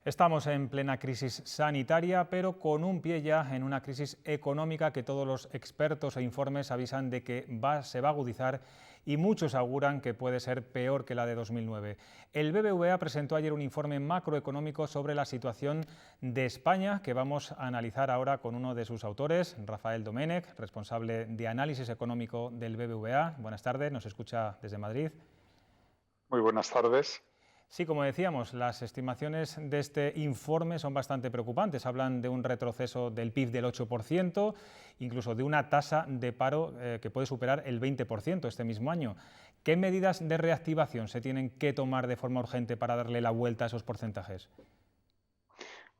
Estamos en plena crisis sanitaria, pero con un pie ya en una crisis económica que todos los expertos e informes avisan de que se va a agudizar y muchos auguran que puede ser peor que la de 2009. El BBVA presentó ayer un informe macroeconómico sobre la situación de España que vamos a analizar ahora con uno de sus autores, Rafael Domènech, responsable de análisis económico del BBVA. Buenas tardes, nos escucha desde Madrid. Muy buenas tardes. Sí, como decíamos, las estimaciones de este informe son bastante preocupantes. Hablan de un retroceso del PIB del 8%, incluso de una tasa de paro que puede superar el 20% este mismo año. ¿Qué medidas de reactivación se tienen que tomar de forma urgente para darle la vuelta a esos porcentajes?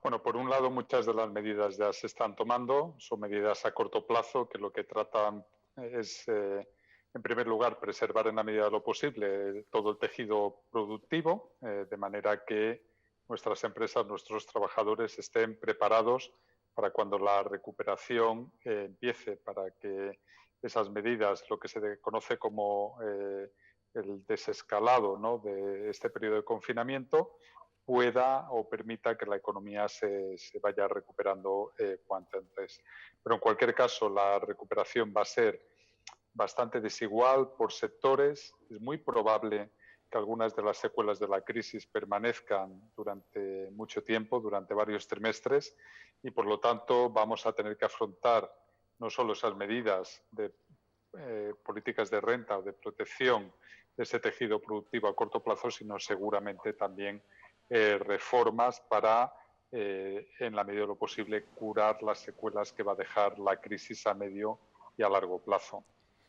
Bueno, por un lado, muchas de las medidas ya se están tomando. Son medidas a corto plazo que lo que tratan es, en primer lugar, preservar en la medida de lo posible todo el tejido productivo, de manera que nuestras empresas, nuestros trabajadores estén preparados para cuando la recuperación empiece, para que esas medidas, lo que se conoce como el desescalado, ¿no?, de este periodo de confinamiento, pueda o permita que la economía se vaya recuperando cuanto antes. Pero en cualquier caso, la recuperación va a ser bastante desigual por sectores. Es muy probable que algunas de las secuelas de la crisis permanezcan durante mucho tiempo, durante varios trimestres, y por lo tanto vamos a tener que afrontar no solo esas medidas de políticas de renta o de protección de ese tejido productivo a corto plazo, sino seguramente también reformas para, en la medida de lo posible, curar las secuelas que va a dejar la crisis a medio y a largo plazo.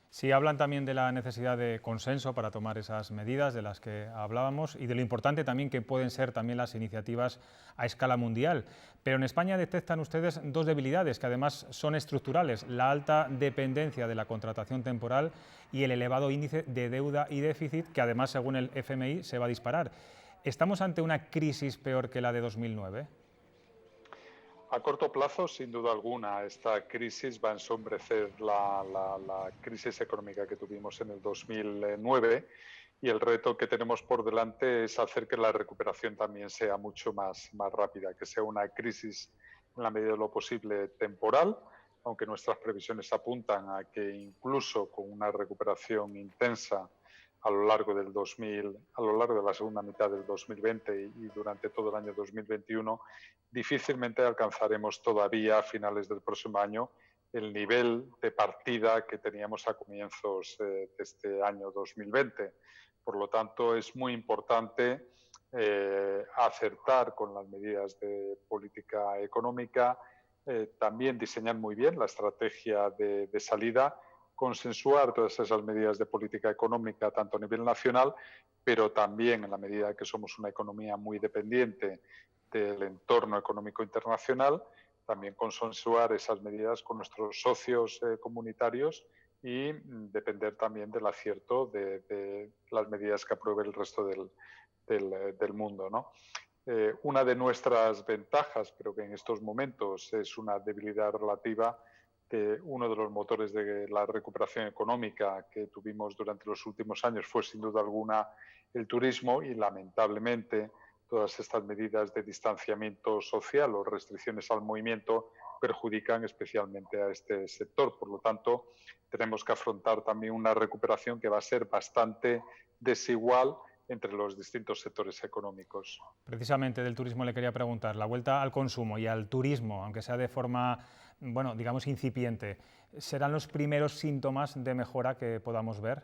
Sí, hablan también de la necesidad de consenso para tomar esas medidas de las que hablábamos y de lo importante también que pueden ser también las iniciativas a escala mundial. Pero en España detectan ustedes dos debilidades que además son estructurales: la alta dependencia de la contratación temporal y el elevado índice de deuda y déficit, que además, según el FMI, se va a disparar. ¿Estamos ante una crisis peor que la de 2009? A corto plazo, sin duda alguna, esta crisis va a ensombrecer la crisis económica que tuvimos en el 2009, y el reto que tenemos por delante es hacer que la recuperación también sea mucho más rápida, que sea una crisis en la medida de lo posible temporal, aunque nuestras previsiones apuntan a que incluso con una recuperación intensa a lo largo del 2000, a lo largo de la segunda mitad del 2020 y durante todo el año 2021, difícilmente alcanzaremos todavía a finales del próximo año el nivel de partida que teníamos a comienzos de este año 2020. Por lo tanto, es muy importante acertar con las medidas de política económica, también diseñar muy bien la estrategia de salida, consensuar todas esas medidas de política económica tanto a nivel nacional, pero también, en la medida que somos una economía muy dependiente del entorno económico internacional, también consensuar esas medidas con nuestros socios comunitarios y depender también del acierto de las medidas que apruebe el resto del mundo, ¿no? Una de nuestras ventajas, pero que en estos momentos es una debilidad relativa, que uno de los motores de la recuperación económica que tuvimos durante los últimos años fue sin duda alguna el turismo, y lamentablemente todas estas medidas de distanciamiento social o restricciones al movimiento perjudican especialmente a este sector. Por lo tanto, tenemos que afrontar también una recuperación que va a ser bastante desigual entre los distintos sectores económicos. Precisamente del turismo le quería preguntar, la vuelta al consumo y al turismo, aunque sea de forma, bueno, digamos incipiente, ¿serán los primeros síntomas de mejora que podamos ver?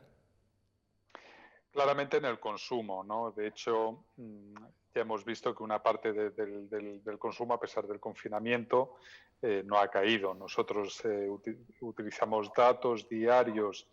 Claramente en el consumo, ¿no? De hecho, ya hemos visto que una parte del consumo, a pesar del confinamiento, no ha caído. Nosotros utilizamos datos diarios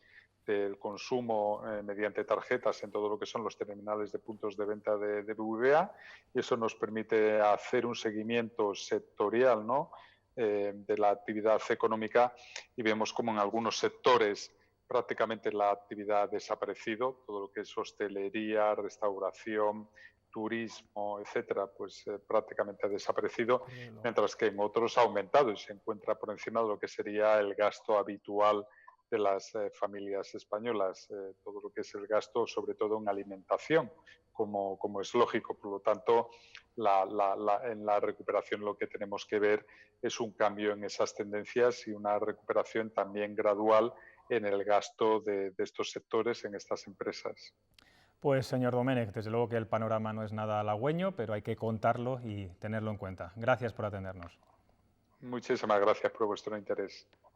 del consumo mediante tarjetas en todo lo que son los terminales de puntos de venta de BBVA, y eso nos permite hacer un seguimiento sectorial, ¿no?, de la actividad económica, y vemos como en algunos sectores prácticamente la actividad ha desaparecido. Todo lo que es hostelería, restauración, turismo, etcétera, pues prácticamente ha desaparecido, mientras que en otros ha aumentado y se encuentra por encima de lo que sería el gasto habitual de las familias españolas, todo lo que es el gasto, sobre todo en alimentación, como es lógico. Por lo tanto, en la recuperación lo que tenemos que ver es un cambio en esas tendencias y una recuperación también gradual en el gasto de estos sectores, en estas empresas. Pues señor Domènech, desde luego que el panorama no es nada halagüeño, pero hay que contarlo y tenerlo en cuenta. Gracias por atendernos. Muchísimas gracias por vuestro interés.